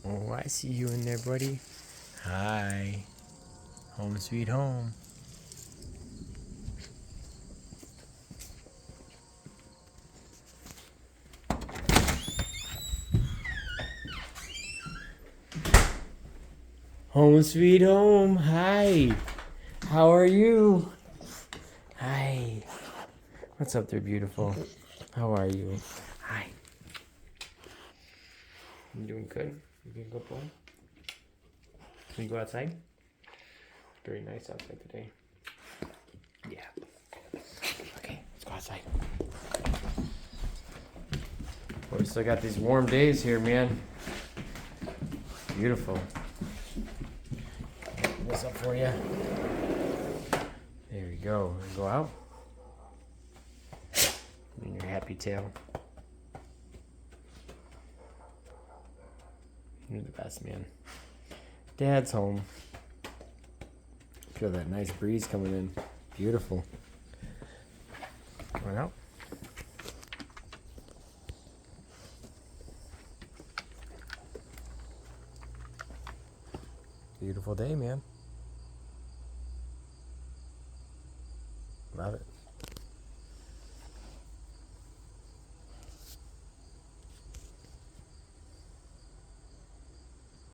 Oh, I see you in there, buddy. Hi. Home sweet home. Home sweet home. Hi. How are you? Hi. What's up there, beautiful? How are you? Hi. You doing good? You doing good, boy? Can we go outside? Very nice outside today. Yeah. Okay, let's go outside. Well, we still got these warm days here, man. Beautiful. Open this up for you. There we go. Go out. And your happy tail. You're the best, man. Dad's home. Feel that nice breeze coming in. Beautiful. Come on out. Beautiful day, man.